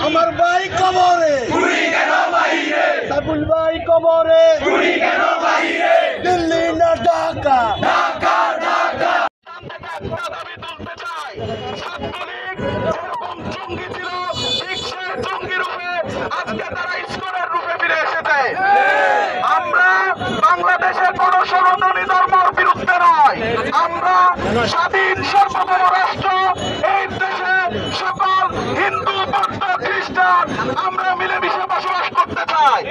আমার ভাই কবরে, সাইফুল ভাই কবরে, দিল্লি না ঢাকা। আমরা বাংলাদেশের কোন সনাতনী ধর্মের বিরুদ্ধে নয়, আমরা স্বাধীন সার্বভৌম রাষ্ট্র। এই দেশে সকল হিন্দু, বৌদ্ধ, খ্রিস্টান আমরা মিলেমিশে বসবাস করতে চাই।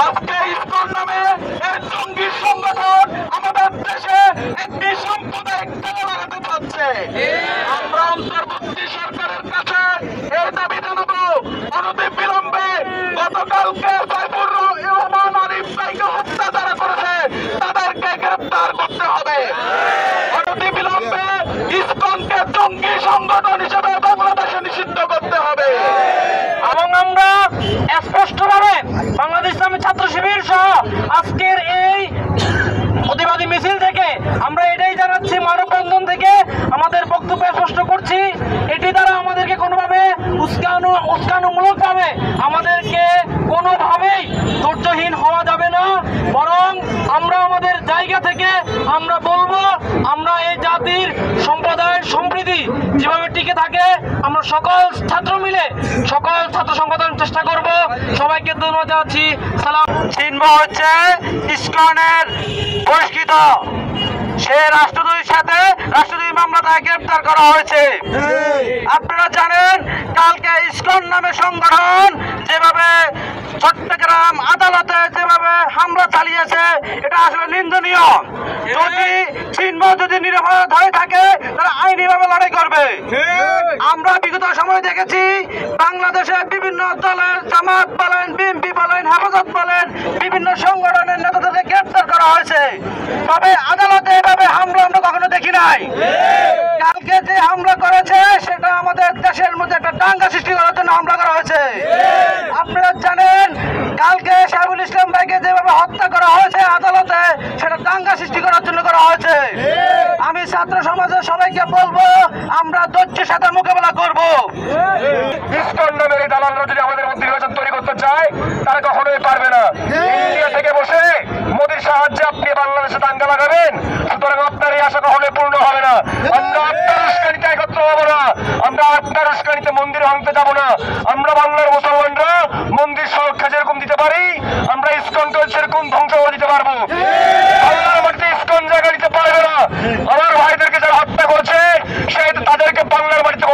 আজকে ইসকন নামে এই জঙ্গি সংগঠন আমাদের দেশে একটি সাম্প্রদায়িক দল লাগাতে চাচ্ছে। আমরা অন্তর্বর্তী সরকারের কাছে এই দাবি জানাবো, অনতি বিলম্বে গতকালকে সাইফুর রহমান আরিফ ভাইকে হত্যা যারা করেছে তাদেরকে গ্রেপ্তার করতে হবে। অনতি বিলম্বে ইসকনকে জঙ্গি সংগঠন হিসেবে বাংলাদেশে নিষিদ্ধ করতে হবে। এবং আমরা স্পষ্টভাবে বাংলাদেশ ইসলামী ছাত্র শিবির সহ আজকের এই প্রতিবাদী মিছিল থেকে আমরা এটাই জানাচ্ছি, মানববন্ধন থেকে আমাদের বক্তব্য স্পষ্ট করছি, এটি দ্বারা আমাদেরকে কোনোভাবে উস্কানোমূলকভাবে আমাদেরকে কোনোভাবেই ধৈর্যহীন হওয়া যাবে না। বরং আমরা আমাদের জায়গা থেকে আমরা বলবো, আমরা এই জাতির সম্প্রদায়ের সম্প্রীতি যেভাবে টিকে থাকে আমরা সকল ছাত্র মিলে সকল ছাত্র সংগঠন চেষ্টা করব। সবাইকে ধন্যবাদ জানাচ্ছি। সালাম। চিহ্ন হচ্ছে ইসকনের বহিষ্কৃত সে রাষ্ট্রদ্রোহীর সাথে রাষ্ট্রদ্রোহী মামলা তাকে গ্রেপ্তার করা হয়েছে। আপনারা জানেন কালকে ইসকন নামে সংগঠন যেভাবে চট্টগ্রাম আদালতে যেভাবে হামলা চালিয়েছে এটা আসলে নিন্দনীয়। যদি চিহ্ন যদি নিরপরাধ হয়ে থাকে তারা আইনিভাবে লড়াই করবে। আমরা বিগত সময় দেখেছি বাংলাদেশে বিভিন্ন দলের জামাত বলেন, বিএনপি বলেন, হেফাজত বলেন, বিভিন্ন সংগঠনের নেতাদেরকে গ্রেপ্তার করা হয়েছে। তবে আদালতে এভাবে হামলা আমরা কখনো দেখি নাই। কালকে যে হামলা করেছে সেটা আমাদের দেশের মধ্যে একটা দাঙ্গা সৃষ্টি করার জন্য হামলা করা হয়েছে। আপনারা জানেন কালকে সাইফুল ইসলাম ভাইকে যেভাবে হত্যা করা হয়েছে আদালতে সেটা দাঙ্গা সৃষ্টি করার জন্য করা হয়েছে। আমি ছাত্র সমাজের সবাইকে বলবো আমরা ধৈর্যের সাথে মোকাবেলা করব। ইসকন নামের এই দালালরা যদি আমাদের মধ্যে নির্বাচন তৈরি করতে চায় তারা কখনোই পারবে না। ইন্ডিয়া থেকে বসে মোদীর সাহায্যে আপনি বাংলাদেশে দাঙ্গা লাগাবেন, সুতরাং আপনার এই আশা কখনোই পূর্ণ হবে না। আমরা আপনার উস্কানিতে একত্র হবো না, আমরা আপনার উস্কানিতে মন্দির ভাঙতে যাবো না। আমরা বাংলার মুসলমানরা মন্দির সুরক্ষা যেরকম দিতে পারি আমরা ইসকনকে সেরকম ধ্বংস করে দিতে পারবো। বাংলার মাটিতে ইসকন জায়গা দিতে পারবে না। আমার ভাইদেরকে যারা হত্যা করছে সে তাদেরকে বাংলার মাটিতে